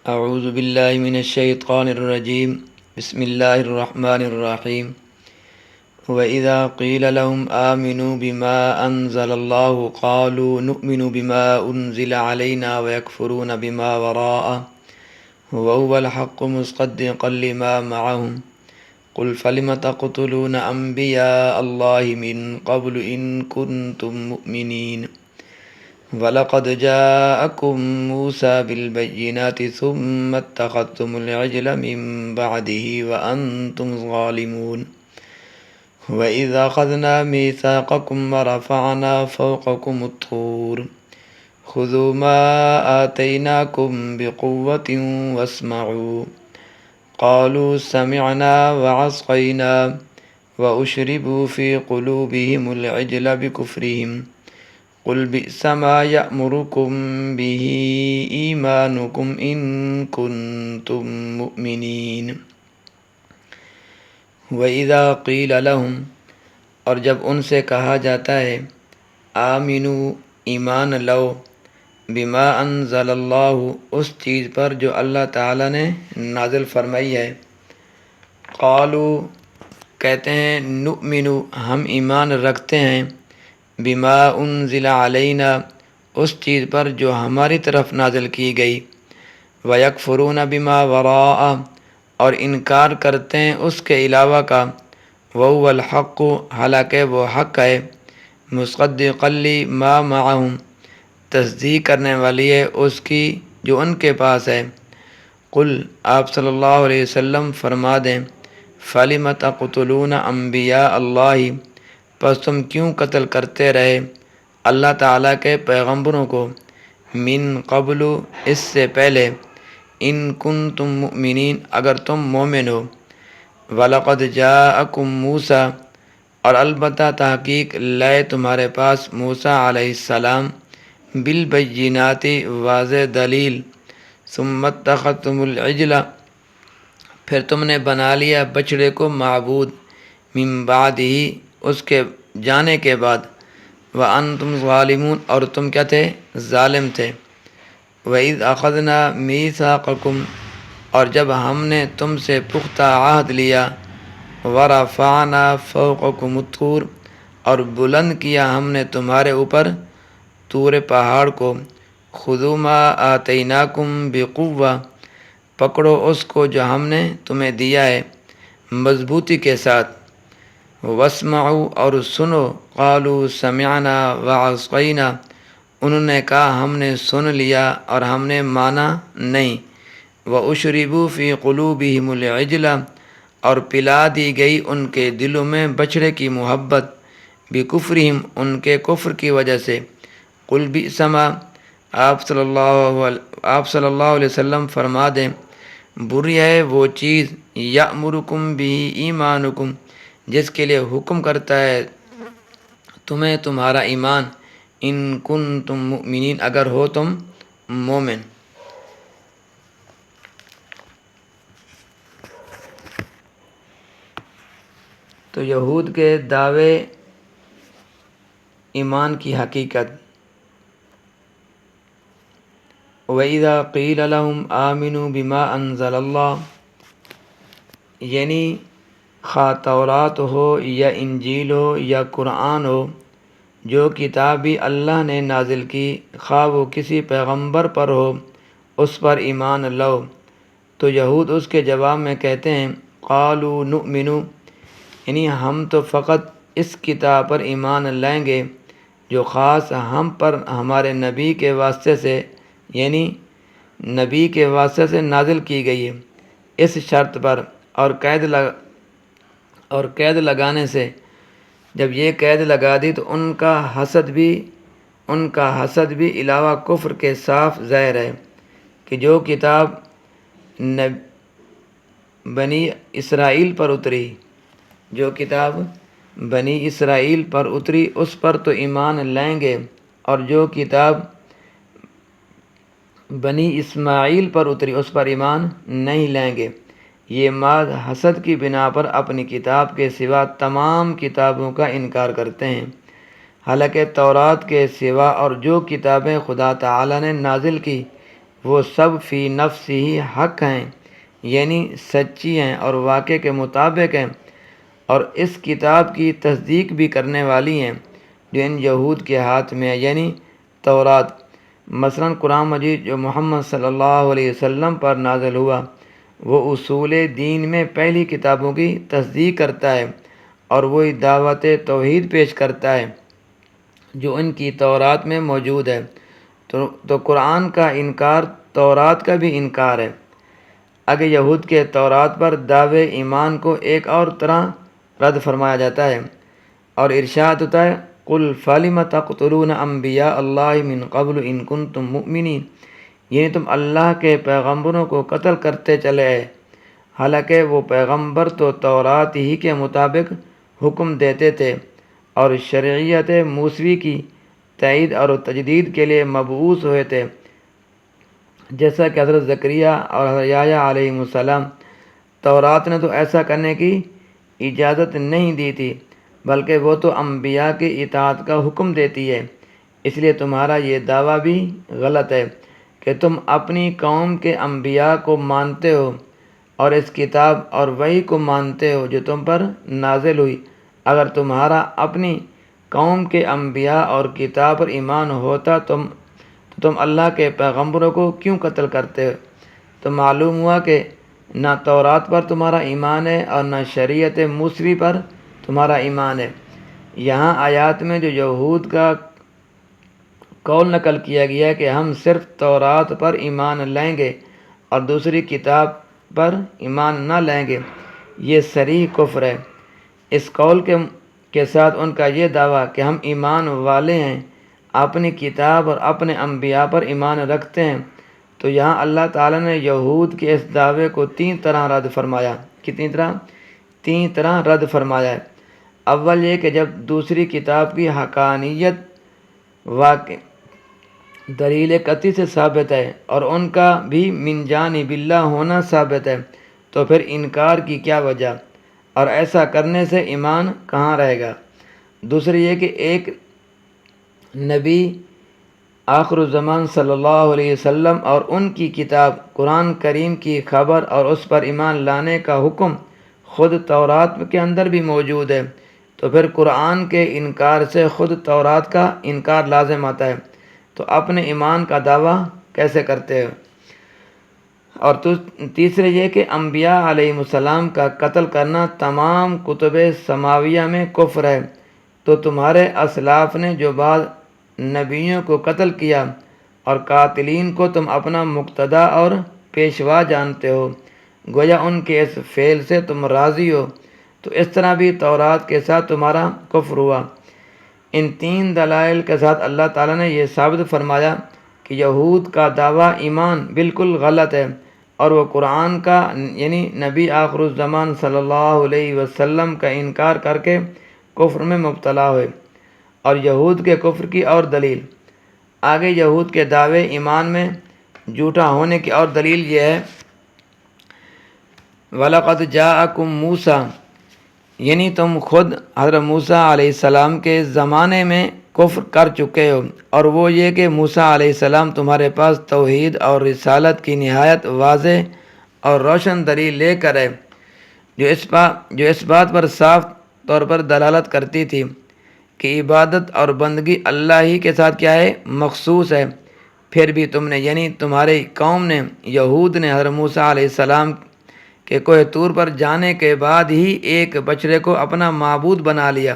اعوذ باللہ من الشیطان الرجیم بسم اللہ الرحمن الرحیم وَإِذَا قِيلَ لَهُمْ آمِنُوا بِمَا أَنزَلَ اللَّهُ قَالُوا نُؤْمِنُ بِمَا أُنزِلَ عَلَيْنَا وَيَكْفُرُونَ بِمَا وَرَاءَهُ وَهُوَ الْحَقُّ مُصَدِّقًا لِمَا مَعَهُمْ قُلْ فَلِمَ تَقْتُلُونَ أَنْبِيَاءَ اللَّهِ مِنْ قَبْلُ إِن كُنتُم مُّؤْمِنِينَ وَلَقَدْ جَاءَكُم مُّوسَىٰ بِالْبَيِّنَاتِ ثُمَّ اتَّخَذْتُمُ الْعِجْلَ مِن بَعْدِهِ وَأَنتُمْ ظَالِمُونَ وَإِذْ أَخَذْنَا مِيثَاقَكُمْ وَرَفَعْنَا فَوْقَكُمُ الطُّورَ خُذُوا مَا آتَيْنَاكُمْ بِقُوَّةٍ وَاسْمَعُوا قَالُوا سَمِعْنَا وَعَصَيْنَا وَأُشْرِبُوا فِي قُلُوبِهِمُ الْعِجْلَ بِكُفْرِهِمْ قُلْ بِئْسَ مَا يَأْمُرُكُم بِهِ إِيمَانُكُمْ إِن كُنتُم مُّؤْمِنِينَ وَإِذَا قِيلَ لَهُمْ اور جب ان سے کہا جاتا ہے آمنو ایمان لو بما انزل اللہ اس چیز پر جو اللہ تعالیٰ نے نازل فرمائی ہے قالو کہتے ہیں نؤمنو ہم ایمان رکھتے ہیں بما انزل علینا اس چیز پر جو ہماری طرف نازل کی گئی ویکفرون بما وراء اور انکار کرتے ہیں اس کے علاوہ کا وهو الحق حالانکہ وہ حق ہے مصدقا لما معهم تصدیق کرنے والی ہے اس کی جو ان کے پاس ہے قل آپ صلی اللہ علیہ وسلم فرما دیں فَلِمَ تَقْتُلُونَ أَنْبِيَاءَ اللَّهِ پس تم کیوں قتل کرتے رہے اللہ تعالیٰ کے پیغمبروں کو من قبل اس سے پہلے ان کنتم مؤمنین اگر تم مومن ہو وَلَقَدْ جَاءَكُم مُّوسَىٰ اور البتہ تحقیق لائے تمہارے پاس موسیٰ علیہ السلام بالبینات واضح دلیل ثم اتخذتم العجل پھر تم نے بنا لیا بچڑے کو معبود من بعدہ اس کے جانے کے بعد وانتم ظالمون اور تم کیا تھے ظالم تھے وَإِذْ أَخَذْنَا مِيثَاقَكُمْ اور جب ہم نے تم سے پختہ عہد لیا وَرَفَعْنَا فَوْقَكُمُ الطُّورَ اور بلند کیا ہم نے تمہارے اوپر طور پہاڑ کو خُذُوا مَا آتَيْنَاكُمْ بِقُوَّةٍ پکڑو اس کو جو ہم نے تمہیں دیا ہے مضبوطی کے ساتھ وَاسْمَعُوا اور سنو قَالُوا سَمِعْنَا وَعَصَيْنَا انہوں نے کہا ہم نے سن لیا اور ہم نے مانا نہیں وَأُشْرِبُوا فِي قُلُوبِهِمُ الْعِجْلَ اور پلا دی گئی ان کے دلوں میں بچڑے کی محبت بِكُفْرِهِمْ ان کے کفر کی وجہ سے قُلْ بِئْسَ مَا آپ صلی اللہ علیہ وسلم فرما دیں بری ہے وہ چیز یأمرکم بِهِ ایمانکم جس کے لیے حکم کرتا ہے تمہیں تمہارا ایمان ان کنتم مؤمنین اگر ہو تم مومن تو یہود کے دعوے ایمان کی حقیقت وَإِذَا قِيلَ لَهُمْ آمِنُوا بِمَا أَنزَلَ اللَّهُ یعنی خواہ تورات ہو یا انجیل ہو یا قرآن ہو جو کتاب بھی اللہ نے نازل کی خواہ وہ کسی پیغمبر پر ہو اس پر ایمان لو تو یہود اس کے جواب میں کہتے ہیں قالوا نؤمن یعنی ہم تو فقط اس کتاب پر ایمان لائیں گے جو خاص ہم پر ہمارے نبی کے واسطے سے یعنی نبی کے واسطے سے نازل کی گئی ہے اس شرط پر اور قید لگانے سے جب یہ قید لگا دی تو ان کا حسد بھی علاوہ کفر کے صاف ظاہر ہے کہ جو کتاب بنی اسرائیل پر اتری اس پر تو ایمان لائیں گے اور جو کتاب بنی اسماعیل پر اتری اس پر ایمان نہیں لائیں گے یہ مرد حسد کی بنا پر اپنی کتاب کے سوا تمام کتابوں کا انکار کرتے ہیں حالانکہ تورات کے سوا اور جو کتابیں خدا تعالی نے نازل کی وہ سب فی نفس ہی حق ہیں، یعنی سچی ہیں اور واقع کے مطابق ہیں، اور اس کتاب کی تصدیق بھی کرنے والی ہیں جو ان یہود کے ہاتھ میں ہے، یعنی تورات۔ مثلاً قرآن مجید جو محمد صلی اللہ علیہ وسلم پر نازل ہوا، وہ اصول دین میں پہلی کتابوں کی تصدیق کرتا ہے، اور وہی دعوت توحید پیش کرتا ہے جو ان کی تورات میں موجود ہے۔ تو قرآن کا انکار تورات کا بھی انکار ہے۔ اگر یہود کے تورات پر دعوے ایمان کو ایک اور طرح رد فرمایا جاتا ہے اور ارشاد ہوتا ہے قُلْ فَلِمَ تَقْتُلُونَ أَنْبِيَاءَ اللَّهِ مِنْ قَبْلُ إِن كُنْتُمْ مُؤْمِنِينَ، یعنی تم اللہ کے پیغمبروں کو قتل کرتے چلے آئے، حالانکہ وہ پیغمبر تو تورات ہی کے مطابق حکم دیتے تھے اور شرعیت موسوی کی تائید اور تجدید کے لیے مبعوث ہوئے تھے، جیسا کہ حضرت زکریا اور حضرت یحییٰ علیہ السلام۔ تورات نے تو ایسا کرنے کی اجازت نہیں دی تھی، بلکہ وہ تو انبیاء کی اطاعت کا حکم دیتی ہے۔ اس لیے تمہارا یہ دعویٰ بھی غلط ہے کہ تم اپنی قوم کے انبیاء کو مانتے ہو اور اس کتاب اور وحی کو مانتے ہو جو تم پر نازل ہوئی۔ اگر تمہارا اپنی قوم کے انبیاء اور کتاب پر ایمان ہوتا تو تم اللہ کے پیغمبروں کو کیوں قتل کرتے ہو؟ تو معلوم ہوا کہ نہ تورات پر تمہارا ایمان ہے اور نہ شریعت موسوی پر تمہارا ایمان ہے۔ یہاں آیات میں جو یہود کا قول نقل کیا گیا ہے کہ ہم صرف تورات پر ایمان لائیں گے اور دوسری کتاب پر ایمان نہ لائیں گے، یہ صریح کفر ہے۔ اس قول کے ساتھ ان کا یہ دعویٰ کہ ہم ایمان والے ہیں، اپنی کتاب اور اپنے انبیاء پر ایمان رکھتے ہیں، تو یہاں اللہ تعالیٰ نے یہود کے اس دعوے کو تین طرح رد فرمایا۔ کتنی طرح؟ تین طرح رد فرمایا ہے۔ اول یہ کہ جب دوسری کتاب کی حقانیت واقع دلیل قطعی سے ثابت ہے اور ان کا بھی من جانب اللہ ہونا ثابت ہے، تو پھر انکار کی کیا وجہ، اور ایسا کرنے سے ایمان کہاں رہے گا؟ دوسری یہ کہ ایک نبی آخر الزمان صلی اللہ علیہ وسلم اور ان کی کتاب قرآن کریم کی خبر اور اس پر ایمان لانے کا حکم خود تورات کے اندر بھی موجود ہے، تو پھر قرآن کے انکار سے خود تورات کا انکار لازم آتا ہے، تو اپنے ایمان کا دعویٰ کیسے کرتے ہو؟ اور تیسرے یہ کہ انبیاء علیہ السلام کا قتل کرنا تمام کتب سماویہ میں کفر ہے، تو تمہارے اسلاف نے جو بعض نبیوں کو قتل کیا اور قاتلین کو تم اپنا مقتدا اور پیشوا جانتے ہو، گویا ان کے اس فعل سے تم راضی ہو، تو اس طرح بھی تورات کے ساتھ تمہارا کفر ہوا۔ ان تین دلائل کے ساتھ اللہ تعالیٰ نے یہ ثابت فرمایا کہ یہود کا دعویٰ ایمان بالکل غلط ہے اور وہ قرآن کا یعنی نبی آخر الزمان صلی اللہ علیہ وسلم کا انکار کر کے کفر میں مبتلا ہوئے۔ اور یہود کے کفر کی اور دلیل آگے، یہود کے دعوے ایمان میں جھوٹا ہونے کی اور دلیل یہ ہے وَلَقَدْ جَاءَكُمْ مُوسَىٰ، یعنی تم خود حضرت موسیٰ علیہ السلام کے زمانے میں کفر کر چکے ہو، اور وہ یہ کہ موسیٰ علیہ السلام تمہارے پاس توحید اور رسالت کی نہایت واضح اور روشن دلیل لے کر ہے جو اس بات پر صاف طور پر دلالت کرتی تھی کہ عبادت اور بندگی اللہ ہی کے ساتھ کیا ہے؟ مخصوص ہے۔ پھر بھی تم نے یعنی تمہاری قوم نے، یہود نے حضرت موسیٰ علیہ السلام کے کوہ طور پر جانے کے بعد ہی ایک بچڑے کو اپنا معبود بنا لیا۔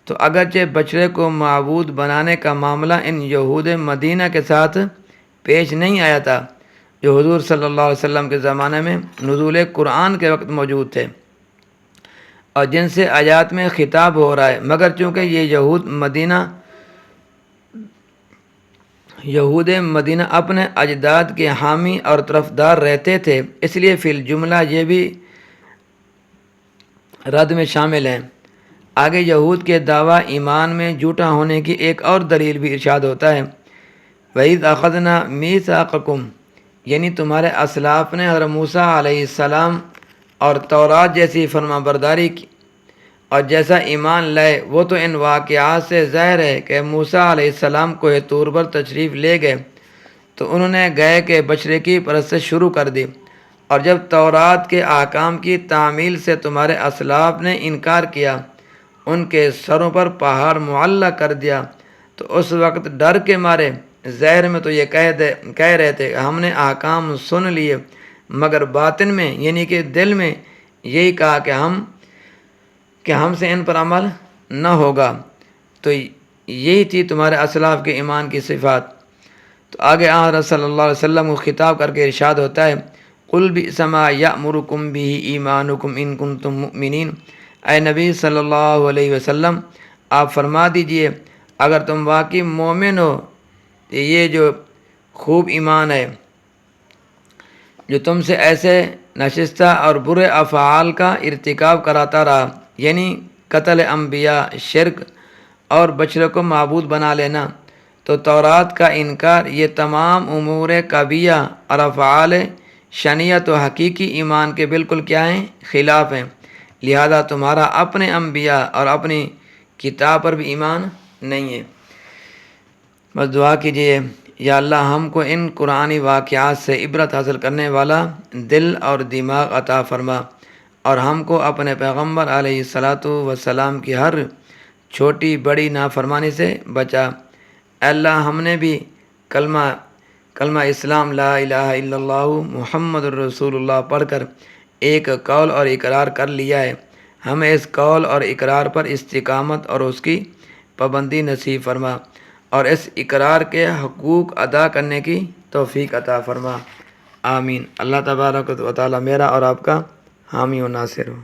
تو اگرچہ بچڑے کو معبود بنانے کا معاملہ ان یہود مدینہ کے ساتھ پیش نہیں آیا تھا جو حضور صلی اللہ علیہ وسلم کے زمانے میں نزول قرآن کے وقت موجود تھے اور جن سے آیات میں خطاب ہو رہا ہے، مگر چونکہ یہ یہود مدینہ اپنے اجداد کے حامی اور طرفدار رہتے تھے، اس لیے فی الجملہ یہ بھی رد میں شامل ہیں۔ آگے یہود کے دعویٰ ایمان میں جھوٹا ہونے کی ایک اور دلیل بھی ارشاد ہوتا ہے وَإِذْ أَخَذْنَا مِيثَاقَكُمْ، یعنی تمہارے اسلاف نے حضرت موسیٰ علیہ السلام اور تورات جیسی فرما برداری کی اور جیسا ایمان لائے، وہ تو ان واقعات سے ظاہر ہے کہ موسیٰ علیہ السلام کوہ طور پر تشریف لے گئے، تو انہوں نے گائے کے بچڑے کی پرستش شروع کر دی، اور جب تورات کے احکام کی تعمیل سے تمہارے اسلاف نے انکار کیا، ان کے سروں پر پہاڑ معلق کر دیا، تو اس وقت ڈر کے مارے ظاہر میں تو یہ کہہ رہے تھے ہم نے احکام سن لیے، مگر باطن میں یعنی کہ دل میں یہی کہا کہ ہم سے ان پر عمل نہ ہوگا۔ تو یہی تھی تمہارے اسلاف کے ایمان کی صفات۔ تو آگے حضرت صلی اللہ علیہ وسلم کو خطاب کر کے ارشاد ہوتا ہے، قُلْ بِئْسَ مَا يَأْمُرُكُمْ بِهِ ایمانکم ان کنتم مؤمنین۔ اے نبی صلی اللہ علیہ وسلم، آپ فرما دیجئے اگر تم واقعی مومن ہو، یہ جو خوب ایمان ہے جو تم سے ایسے نشستہ اور برے افعال کا ارتکاب کراتا رہا، یعنی قتل انبیاء، شرک اور بچڑے کو معبود بنا لینا، تو تورات کا انکار، یہ تمام امور کبیہ اور افعال شنیعہ تو حقیقی ایمان کے بالکل کیا ہیں؟ خلاف ہیں۔ لہذا تمہارا اپنے انبیاء اور اپنی کتاب پر بھی ایمان نہیں ہے۔ بس دعا کیجئے یا اللہ ہم کو ان قرآنی واقعات سے عبرت حاصل کرنے والا دل اور دماغ عطا فرما، اور ہم کو اپنے پیغمبر علیہ الصلاۃ والسلام کی ہر چھوٹی بڑی نافرمانی سے بچا۔ اے اللہ ہم نے بھی کلمہ اسلام لا الہ الا اللہ محمد الرسول اللہ پڑھ کر ایک قول اور اقرار کر لیا ہے، ہمیں اس قول اور اقرار پر استقامت اور اس کی پابندی نصیب فرما، اور اس اقرار کے حقوق ادا کرنے کی توفیق عطا فرما، آمین۔ اللہ تبارک و تعالی میرا اور آپ کا حامی و ناصر ہو۔